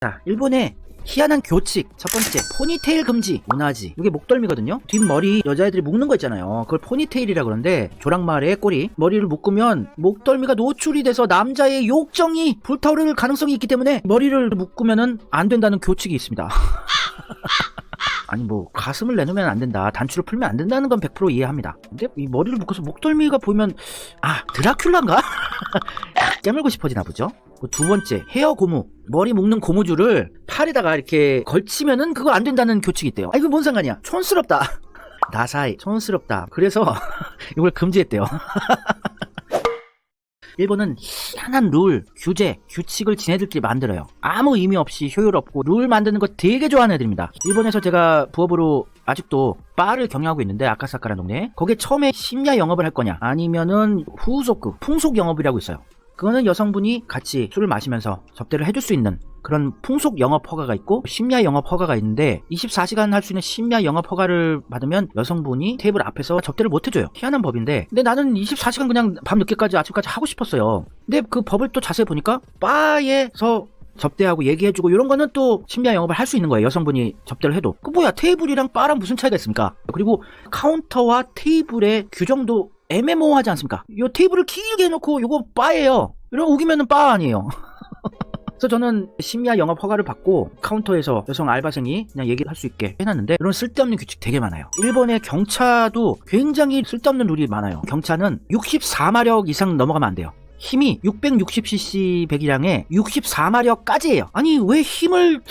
자, 일본의 희한한 교칙 첫 번째, 포니테일 금지. 문화지, 이게 목덜미거든요. 뒷머리 여자애들이 묶는 거 있잖아요. 그걸 포니테일이라 그러는데, 조랑말의 꼬리 머리를 묶으면 목덜미가 노출이 돼서 남자의 욕정이 불타오를 가능성이 있기 때문에 머리를 묶으면은 안 된다는 교칙이 있습니다. 아니 뭐 가슴을 내놓으면 안 된다, 단추를 풀면 안 된다는 건 100% 이해합니다. 근데 이 머리를 묶어서 목덜미가 보이면 드라큘라인가? 깨물고 싶어지나 보죠. 두 번째, 헤어 고무. 머리 묶는 고무줄을 팔에다가 이렇게 걸치면은 그거 안 된다는 교칙이 있대요. 이거 뭔 상관이야? 촌스럽다. 나사이 촌스럽다. 그래서 이걸 금지했대요. 일본은 희한한 룰, 규제, 규칙을 지네들끼리 만들어요. 아무 의미 없이 효율없고 룰 만드는 거 되게 좋아하는 애들입니다. 일본에서 제가 부업으로 아직도 바를 경영하고 있는데, 아카사카라는 동네에, 거기에 처음에 심야 영업을 할 거냐 아니면은 후속급 풍속 영업이라고 있어요. 그거는 여성분이 같이 술을 마시면서 접대를 해줄 수 있는 그런 풍속 영업 허가가 있고, 심야 영업 허가가 있는데, 24시간 할 수 있는 심야 영업 허가를 받으면 여성분이 테이블 앞에서 접대를 못 해줘요. 희한한 법인데, 근데 나는 24시간 그냥 밤 늦게까지 아침까지 하고 싶었어요. 근데 그 법을 또 자세히 보니까 바에서 접대하고 얘기해주고 이런 거는 또 심야 영업을 할 수 있는 거예요. 여성분이 접대를 해도. 그 뭐야, 테이블이랑 바랑 무슨 차이가 있습니까? 그리고 카운터와 테이블의 규정도 애매모호하지 않습니까? 요 테이블을 길게 해놓고 요거 바예요. 이러면 우기면은 바 아니에요. 그래서 저는 심야 영업 허가를 받고 카운터에서 여성 알바생이 그냥 얘기를 할 수 있게 해놨는데, 이런 쓸데없는 규칙 되게 많아요. 일본의 경차도 굉장히 쓸데없는 룰이 많아요. 경차는 64마력 이상 넘어가면 안 돼요. 힘이 660cc 배기량에 64마력까지예요. 아니 왜 힘을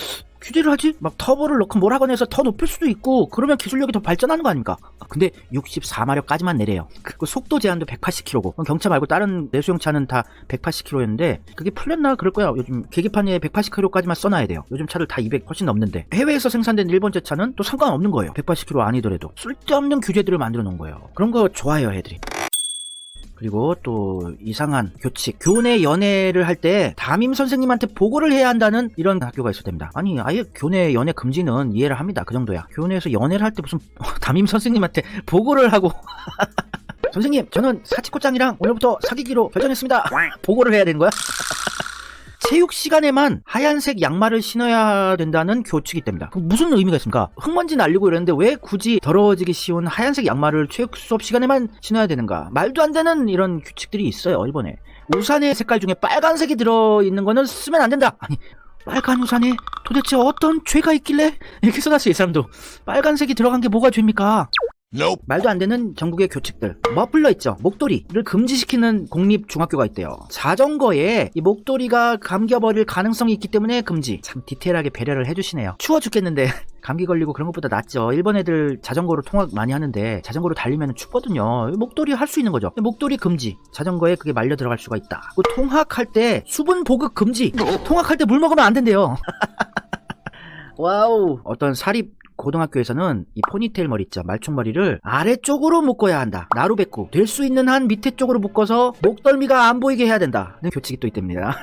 규제를 하지? 막 터보를 넣고 뭘 하거나 해서 더 높일 수도 있고, 그러면 기술력이 더 발전하는 거 아닙니까? 근데 64마력까지만 내래요. 그 속도 제한도 180km고, 경차 말고 다른 내수용차는 다 180km였는데 그게 풀렸나 그럴 거야. 요즘 계기판에 180km까지만 써놔야 돼요. 요즘 차들 다 200 훨씬 넘는데, 해외에서 생산된 일본제 차는 또 상관없는 거예요. 180km 아니더라도. 쓸데없는 규제들을 만들어 놓은 거예요. 그런 거 좋아해요, 애들이. 그리고 또 이상한 교칙, 교내 연애를 할 때 담임 선생님한테 보고를 해야 한다는 이런 학교가 있어야 됩니다. 아니 아예 교내 연애 금지는 이해를 합니다. 그 정도야. 교내에서 연애를 할 때 무슨 담임 선생님한테 보고를 하고 선생님, 저는 사치코짱이랑 오늘부터 사귀기로 결정했습니다. 보고를 해야 되는 거야? 체육 시간에만 하얀색 양말을 신어야 된다는 교칙이 있답니다. 무슨 의미가 있습니까? 흙먼지 날리고 이러는데 왜 굳이 더러워지기 쉬운 하얀색 양말을 체육 수업 시간에만 신어야 되는가? 말도 안 되는 이런 규칙들이 있어요, 일본에. 우산의 색깔 중에 빨간색이 들어있는 거는 쓰면 안 된다. 아니, 빨간 우산에 도대체 어떤 죄가 있길래? 이렇게 써놨어요, 이 사람도. 빨간색이 들어간 게 뭐가 죄입니까? Nope. 말도 안 되는 전국의 교칙들. 머플러 있죠? 목도리를 금지시키는 공립 중학교가 있대요. 자전거에 이 목도리가 감겨버릴 가능성이 있기 때문에 금지. 참 디테일하게 배려를 해주시네요. 추워 죽겠는데 감기 걸리고 그런 것보다 낫죠. 일본 애들 자전거로 통학 많이 하는데 자전거로 달리면 춥거든요. 목도리 할 수 있는 거죠. 목도리 금지. 자전거에 그게 말려 들어갈 수가 있다. 통학할 때 수분 보급 금지. 통학할 때 물 먹으면 안 된대요. 와우. 어떤 사립 고등학교에서는 이 포니테일 머리 있죠, 말총머리를 아래쪽으로 묶어야 한다. 나루베꾸 될 수 있는 한 밑에 쪽으로 묶어서 목덜미가 안 보이게 해야 된다. 교칙이 또 있답니다.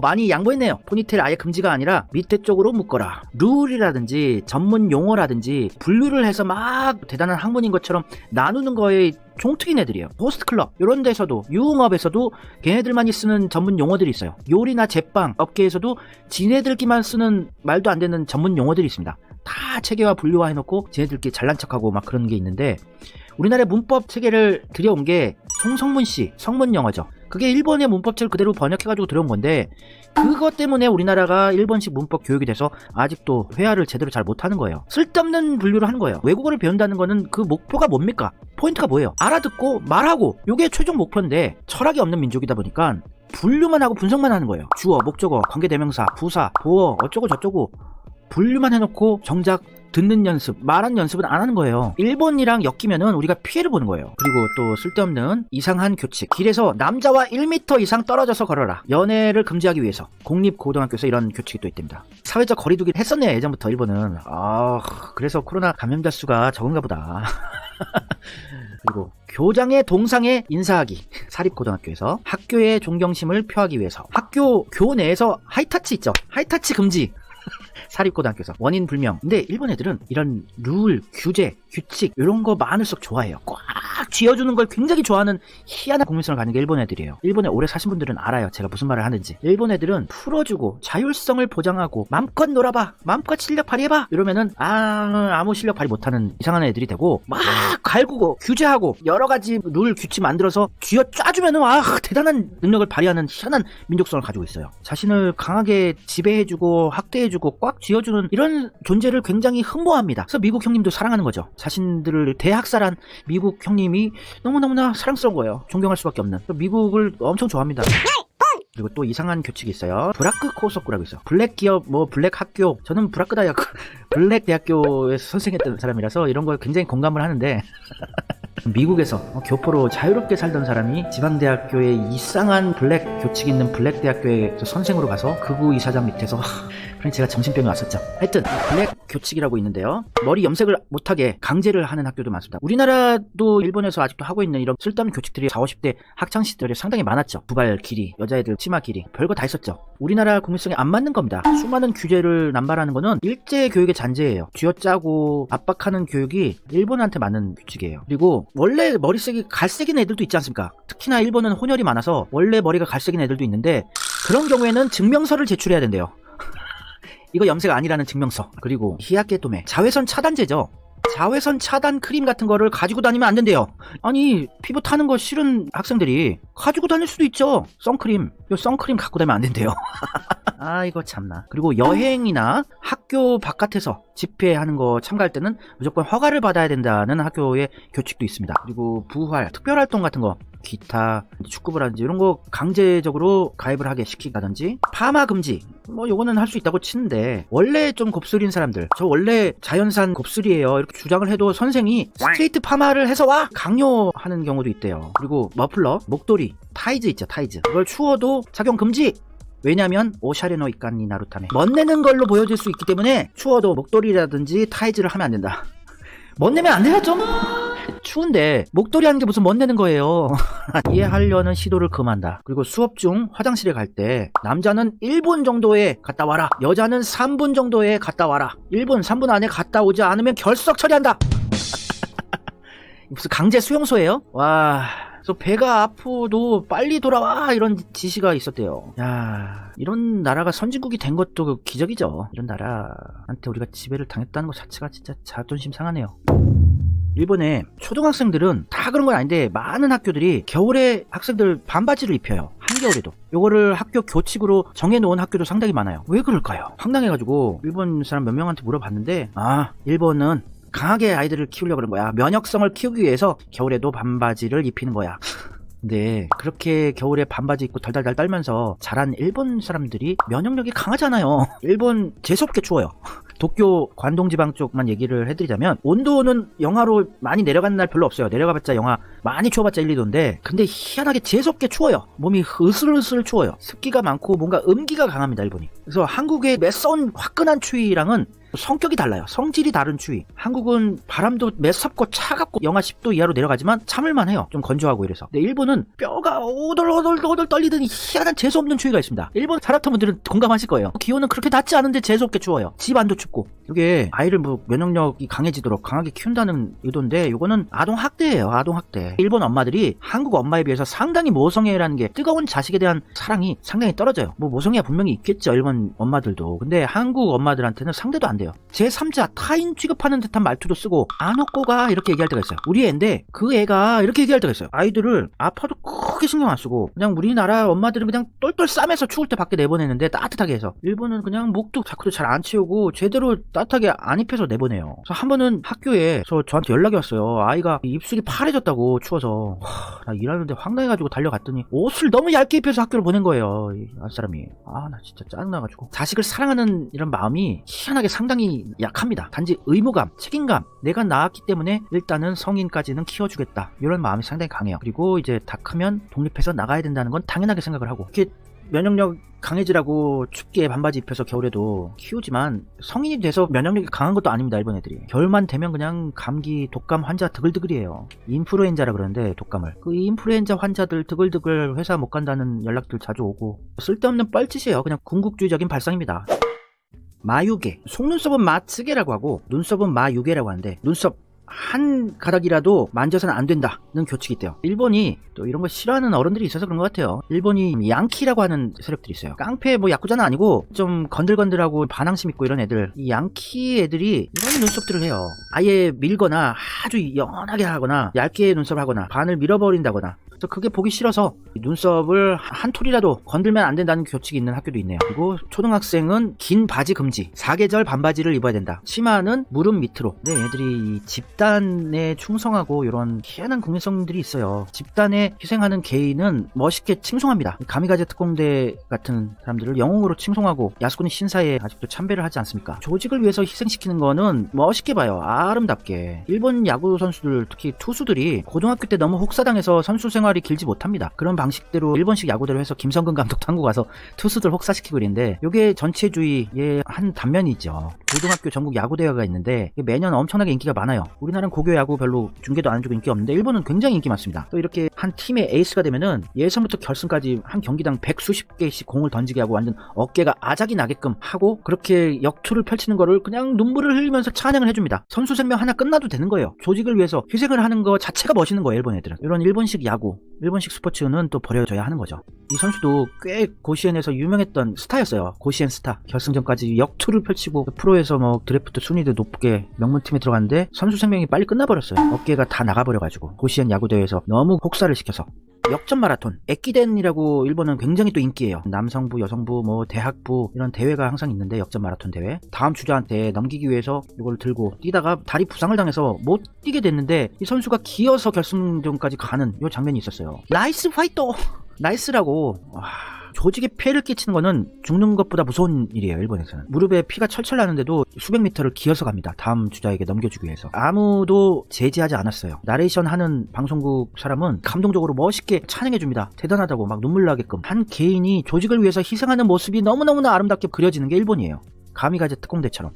많이 양보했네요. 포니테일 아예 금지가 아니라 밑에 쪽으로 묶어라. 룰이라든지 전문 용어라든지 분류를 해서 막 대단한 학문인 것처럼 나누는 거에 종특인 애들이에요. 호스트클럽 이런 데서도, 유흥업에서도 걔네들만이 쓰는 전문 용어들이 있어요. 요리나 제빵 업계에서도 지네들끼만 쓰는 말도 안 되는 전문 용어들이 있습니다. 다 체계화 분류화 해놓고 지네들끼리 잘난 척하고 막 그런 게 있는데, 우리나라의 문법 체계를 들여온 게 송성문씨 성문 영어죠. 그게 일본의 문법책을 그대로 번역해가지고 들여온 건데, 그것 때문에 우리나라가 일본식 문법 교육이 돼서 아직도 회화를 제대로 잘 못하는 거예요. 쓸데없는 분류를 하는 거예요. 외국어를 배운다는 거는 그 목표가 뭡니까? 포인트가 뭐예요? 알아듣고 말하고, 요게 최종 목표인데, 철학이 없는 민족이다 보니까 분류만 하고 분석만 하는 거예요. 주어, 목적어, 관계대명사, 부사, 보어, 어쩌고 저쩌고 분류만 해놓고 정작 듣는 연습, 말하는 연습은 안 하는 거예요. 일본이랑 엮이면은 우리가 피해를 보는 거예요. 그리고 또 쓸데없는 이상한 교칙. 길에서 남자와 1m 이상 떨어져서 걸어라. 연애를 금지하기 위해서 공립고등학교에서 이런 교칙이 또 있답니다. 사회적 거리두기 했었네요, 예전부터 일본은. 그래서 코로나 감염자 수가 적은가 보다. 그리고 교장의 동상에 인사하기. 사립고등학교에서 학교의 존경심을 표하기 위해서 학교 교내에서 하이타치 있죠? 하이타치 금지. 사립고등학교에서 원인 불명. 근데 일본 애들은 이런 룰, 규제, 규칙 이런 거 많을수록 좋아해요. 꽉 쥐어주는 걸 굉장히 좋아하는 희한한 국민성을 가진 게 일본 애들이에요. 일본에 오래 사신 분들은 알아요. 제가 무슨 말을 하는지. 일본 애들은 풀어주고 자율성을 보장하고 맘껏 놀아봐, 맘껏 실력 발휘해봐 이러면은 아무 실력 발휘 못하는 이상한 애들이 되고, 막 갈구고 규제하고 여러가지 룰 규칙 만들어서 쥐어 짜주면은 대단한 능력을 발휘하는 희한한 민족성을 가지고 있어요. 자신을 강하게 지배해주고 학대해주고 꽉 쥐어주는 이런 존재를 굉장히 흠모합니다. 그래서 미국 형님도 사랑하는 거죠. 자신들을 대학살한 미국 형님이 너무너무나 사랑스러운 거예요. 존경할 수밖에 없는. 미국을 엄청 좋아합니다. 그리고 또 이상한 규칙이 있어요. 브라크 코소쿠라고 있어요. 블랙 기업, 블랙 학교. 저는 브라크 대학, 블랙 대학교에서 선생했던 사람이라서 이런 걸 굉장히 공감을 하는데, 미국에서 교포로 자유롭게 살던 사람이 지방대학교에 이상한 블랙 교칙 있는 블랙 대학교에 선생으로 가서 극우 이사장 밑에서 그러니 제가 정신병이 왔었죠. 하여튼 블랙 교칙이라고 있는데요. 머리 염색을 못하게 강제를 하는 학교도 많습니다. 우리나라도 일본에서 아직도 하고 있는 이런 쓸데없는 교칙들이 40, 50대 학창시절에 상당히 많았죠. 두발 길이, 여자애들 치마 길이, 별거 다 있었죠. 우리나라 국민성에 안 맞는 겁니다. 수많은 규제를 남발하는 거는 일제 교육의 잔재예요. 쥐어짜고 압박하는 교육이 일본한테 맞는 규칙이에요. 그리고 원래 머리색이 갈색인 애들도 있지 않습니까? 특히나 일본은 혼혈이 많아서 원래 머리가 갈색인 애들도 있는데, 그런 경우에는 증명서를 제출해야 된대요. 이거 염색 아니라는 증명서. 그리고 히야케도메, 자외선 차단제죠. 자외선 차단 크림 같은 거를 가지고 다니면 안 된대요. 아니, 피부 타는 거 싫은 학생들이 가지고 다닐 수도 있죠. 선크림. 이 선크림 갖고 다니면 안 된대요. 이거 참나. 그리고 여행이나 학교 바깥에서 집회하는 거 참가할 때는 무조건 허가를 받아야 된다는 학교의 교칙도 있습니다. 그리고 부활, 특별활동 같은 거, 기타, 축구부라든지 이런 거 강제적으로 가입을 하게 시키다든지, 파마 금지, 요거는 할 수 있다고 치는데, 원래 좀 곱슬인 사람들, 저 원래 자연산 곱슬이에요 이렇게 주장을 해도 선생이 스트레이트 파마를 해서 와! 강요하는 경우도 있대요. 그리고 머플러, 목도리, 타이즈 있죠, 타이즈. 이걸 추워도 착용 금지! 왜냐면 오샤레노 이칸니 나루타메, 멋내는 걸로 보여질 수 있기 때문에 추워도 목도리라든지 타이즈를 하면 안 된다. 멋내면 안 돼요, 좀? 추운데 목도리 하는 게 무슨 멋내는 거예요. 이해하려는 시도를 금한다. 그리고 수업 중 화장실에 갈 때 남자는 1분 정도에 갔다 와라, 여자는 3분 정도에 갔다 와라. 1분, 3분 안에 갔다 오지 않으면 결석 처리한다. 무슨 강제 수용소예요? 와, 그래서 배가 아프도 빨리 돌아와 이런 지시가 있었대요. 야, 이런 나라가 선진국이 된 것도 기적이죠. 이런 나라한테 우리가 지배를 당했다는 것 자체가 진짜 자존심 상하네요. 일본의 초등학생들은 다 그런 건 아닌데 많은 학교들이 겨울에 학생들 반바지를 입혀요. 한겨울에도. 요거를 학교 교칙으로 정해놓은 학교도 상당히 많아요. 왜 그럴까요? 황당해가지고 일본 사람 몇 명한테 물어봤는데, 일본은 강하게 아이들을 키우려고 그런 거야. 면역성을 키우기 위해서 겨울에도 반바지를 입히는 거야. 근데 그렇게 겨울에 반바지 입고 달달달 떨면서 자란 일본 사람들이 면역력이 강하잖아요. 일본 재수없게 추워요. 도쿄 관동지방 쪽만 얘기를 해드리자면 온도는 영하로 많이 내려가는 날 별로 없어요. 내려가봤자 영하, 많이 추워봤자 1, 2도인데 근데 희한하게 재수없게 추워요. 몸이 으슬으슬 추워요. 습기가 많고 뭔가 음기가 강합니다, 일본이. 그래서 한국의 매서운 화끈한 추위랑은 성격이 달라요. 성질이 다른 추위. 한국은 바람도 매섭고 차갑고 영하 10도 이하로 내려가지만 참을만 해요. 좀 건조하고 이래서. 근데 일본은 뼈가 오돌오돌 떨리더니 희한한 재수없는 추위가 있습니다. 일본 살았던 분들은 공감하실 거예요. 기온은 그렇게 낮지 않은데 재수없게 추워요. 집 안도 춥고. 이게 아이를 면역력이 강해지도록 강하게 키운다는 의도인데, 이거는 아동학대예요. 아동학대. 일본 엄마들이 한국 엄마에 비해서 상당히 모성애라는 게, 뜨거운 자식에 대한 사랑이 상당히 떨어져요. 모성애가 분명히 있겠죠, 일본 엄마들도. 근데 한국 엄마들한테는 상대도 안 돼요. 제3자 타인 취급하는 듯한 말투도 쓰고, 안 먹고가 이렇게 얘기할 때가 있어요. 우리 애인데 그 애가 이렇게 얘기할 때가 있어요. 아이들을 아파도 크게 신경 안 쓰고 그냥 우리나라 엄마들은 그냥 똘똘 싸매서 추울 때 밖에 내보내는데 따뜻하게 해서, 일본은 그냥 목도 자꾸도 잘 안 치우고 제대로 따뜻하게 안 입혀서 내보내요. 그래서 한 번은 학교에서 저한테 연락이 왔어요. 아이가 입술이 파래졌다고 추워서. 나 일하는데 황당해가지고 달려갔더니 옷을 너무 얇게 입혀서 학교를 보낸 거예요, 이 사람이. 나 진짜 짜증나가지고. 자식을 사랑하는 이런 마음이 희한하게 상당히 약합니다. 단지 의무감, 책임감, 내가 낳았기 때문에 일단은 성인까지는 키워주겠다, 이런 마음이 상당히 강해요. 그리고 이제 다 크면 독립해서 나가야 된다는 건 당연하게 생각을 하고, 이렇게 면역력 강해지라고 춥게 반바지 입혀서 겨울에도 키우지만 성인이 돼서 면역력이 강한 것도 아닙니다, 일본 애들이. 겨울만 되면 그냥 감기, 독감 환자 드글드글이에요. 인플루엔자라 그러는데, 독감을. 그 인플루엔자 환자들 드글드글 회사 못 간다는 연락들 자주 오고, 쓸데없는 뻘짓이에요. 그냥 궁극주의적인 발상입니다. 마유계, 속눈썹은 마츠게라고 하고 눈썹은 마유계라고 하는데, 눈썹 한 가닥이라도 만져서는 안 된다는 교칙이 있대요. 일본이 또 이런 거 싫어하는 어른들이 있어서 그런 것 같아요. 일본이 양키라고 하는 세력들이 있어요. 깡패 뭐 야쿠자는 아니고 좀 건들건들하고 반항심 있고 이런 애들, 이 양키 애들이 이런 눈썹들을 해요. 아예 밀거나 아주 연하게 하거나 얇게 눈썹을 하거나 반을 밀어버린다거나. 그래서 그게 보기 싫어서 눈썹을 한 톨이라도 건들면 안 된다는 교칙이 있는 학교도 있네요. 그리고 초등학생은 긴 바지 금지, 사계절 반바지를 입어야 된다. 치마는 무릎 밑으로. 네, 얘들이 이 집단에 충성하고 이런 희한한 국민성들이 있어요. 집단에 희생하는 개인은 멋있게 칭송합니다. 가미가제 특공대 같은 사람들을 영웅으로 칭송하고 야스쿠니 신사에 아직도 참배를 하지 않습니까? 조직을 위해서 희생시키는 거는 멋있게 봐요. 아름답게. 일본 야구 선수들, 특히 투수들이 고등학교 때 너무 혹사당해서 선수 생활이 길지 못합니다. 그런 방식대로 일본식 야구대로 해서 김성근 감독도 한국 와서 투수들 혹사시키고 그랬는데, 이게 전체주의의 한 단면이죠. 고등학교 전국 야구대회가 있는데 매년 엄청나게 인기가 많아요. 우리나라는 고교 야구 별로 중계도 안 해주고 인기 없는데 일본은 굉장히 인기 많습니다. 또 이렇게 한 팀의 에이스가 되면은 예선부터 결승까지 한 경기당 100수십 개씩 공을 던지게 하고 완전 어깨가 아작이 나게끔 하고, 그렇게 역투를 펼치는 거를 그냥 눈물을 흘리면서 찬양을 해줍니다. 선수 생명 하나 끝나도 되는 거예요. 조직을 위해서 희생을 하는 거 자체가 멋있는 거예요, 일본 애들은. 이런 일본식 야구, 일본식 스포츠는 또 버려져야 하는 거죠. 이 선수도 꽤 고시엔에서 유명했던 스타였어요. 고시엔 스타. 결승전까지 역투를 펼치고 프로에서 뭐 드래프트 순위도 높게 명문팀에 들어갔는데 선수 생명이 빨리 끝나버렸어요. 어깨가 다 나가버려가지고 고시엔 야구대회에서 너무 혹사를 시켜서. 역전 마라톤, 에끼덴이라고 일본은 굉장히 또 인기예요. 남성부, 여성부, 뭐 대학부 이런 대회가 항상 있는데, 역전 마라톤 대회. 다음 주자한테 넘기기 위해서 이걸 들고 뛰다가 다리 부상을 당해서 못 뛰게 됐는데 이 선수가 기어서 결승전까지 가는 이 장면이 있었어요. 나이스 파이터! 나이스라고. 조직에 피해를 끼치는 거는 죽는 것보다 무서운 일이에요, 일본에서는. 무릎에 피가 철철 나는데도 수백 미터를 기어서 갑니다. 다음 주자에게 넘겨주기 위해서. 아무도 제지하지 않았어요. 나레이션 하는 방송국 사람은 감동적으로 멋있게 찬양해줍니다. 대단하다고 막 눈물 나게끔. 한 개인이 조직을 위해서 희생하는 모습이 너무너무나 아름답게 그려지는 게 일본이에요. 가미가제 특공대처럼.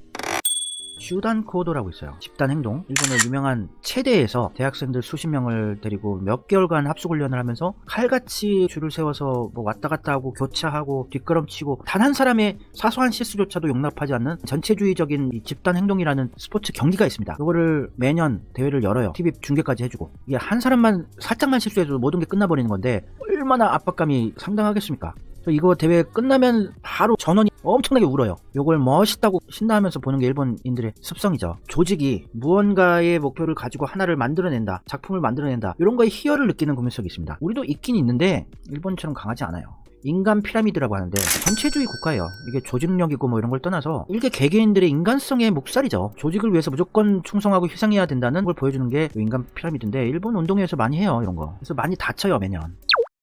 슈단 코도라고 있어요. 집단 행동. 일본의 유명한 체대에서 대학생들 수십 명을 데리고 몇 개월간 합숙훈련을 하면서 칼같이 줄을 세워서 뭐 왔다 갔다 하고 교차하고 뒷걸음치고 단 한 사람의 사소한 실수조차도 용납하지 않는 전체주의적인 이 집단 행동이라는 스포츠 경기가 있습니다. 그거를 매년 대회를 열어요. TV 중계까지 해주고. 이게 한 사람만 살짝만 실수해도 모든 게 끝나버리는 건데 얼마나 압박감이 상당하겠습니까? 이거 대회 끝나면 바로 전원이 엄청나게 울어요. 이걸 멋있다고 신나하면서 보는 게 일본인들의 습성이죠. 조직이 무언가의 목표를 가지고 하나를 만들어낸다, 작품을 만들어낸다, 이런 거에 희열을 느끼는 국민성이 있습니다. 우리도 있긴 있는데 일본처럼 강하지 않아요. 인간 피라미드라고 하는데 전체주의 국가예요. 이게 조직력이고 뭐 이런 걸 떠나서 일개 개개인들의 인간성의 묵살이죠. 조직을 위해서 무조건 충성하고 희생해야 된다는 걸 보여주는 게 인간 피라미드인데, 일본 운동회에서 많이 해요, 이런 거. 그래서 많이 다쳐요, 매년.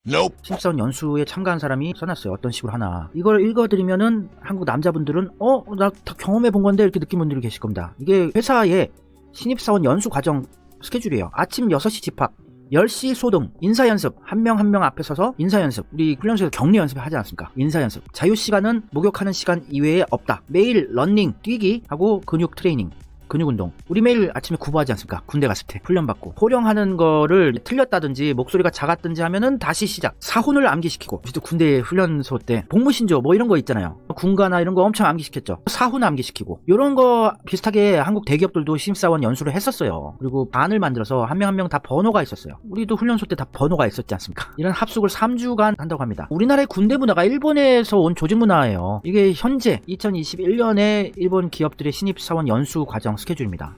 Nope. 신입사원 연수에 참가한 사람이 써놨어요. 어떤 식으로 하나. 이걸 읽어드리면은 한국 남자분들은 나 다 경험해본 건데 이렇게 느낀 분들이 계실 겁니다. 이게 회사의 신입사원 연수 과정 스케줄이에요. 아침 6시 집합, 10시 소등, 인사연습, 한 명 한 명 앞에 서서 인사연습. 우리 훈련소에서 격리 연습 하지 않습니까? 인사연습. 자유시간은 목욕하는 시간 이외에 없다. 매일 러닝, 뛰기 하고 근육 트레이닝, 근육운동. 우리 매일 아침에 구보하지 않습니까? 군대 갔을 때 훈련받고. 호령하는 거를 틀렸다든지 목소리가 작았든지 하면은 다시 시작. 사훈을 암기시키고. 우리도 군대 훈련소 때 복무신조 뭐 이런 거 있잖아요. 군가나 이런 거 엄청 암기시켰죠. 사훈 암기시키고. 이런 거 비슷하게 한국 대기업들도 신입사원 연수를 했었어요. 그리고 반을 만들어서 한 명 한 명 다 번호가 있었어요. 우리도 훈련소 때 다 번호가 있었지 않습니까? 이런 합숙을 3주간 한다고 합니다. 우리나라의 군대 문화가 일본에서 온 조직 문화예요. 이게 현재 2021년에 일본 기업들의 신입사원 연수 과정 스케줄입니다.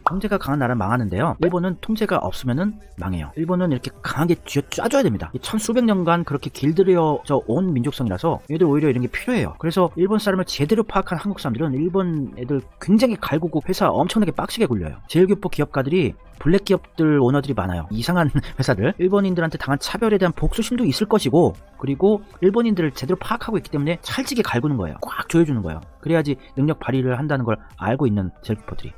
통제가 강한 나라는 망하는데요. 일본은 통제가 없으면은 망해요. 일본은 이렇게 강하게 쥐어짜줘야 됩니다. 천수백 년간 그렇게 길들여져 온 민족성이라서 얘들 오히려 이런 게 필요해요. 그래서 일본 사람을 제대로 파악한 한국 사람들은 일본 애들 굉장히 갈구고 회사 엄청나게 빡시게 굴려요. 제일교포 기업가들이 블랙 기업들 오너들이 많아요. 이상한 회사들. 일본인들한테 당한 차별에 대한 복수심도 있을 것이고, 그리고 일본인들을 제대로 파악하고 있기 때문에 찰지게 갈구는 거예요. 꽉 조여주는 거예요. 그래야지 능력 발휘를 한다는 걸 알고 있는 제일교포들이.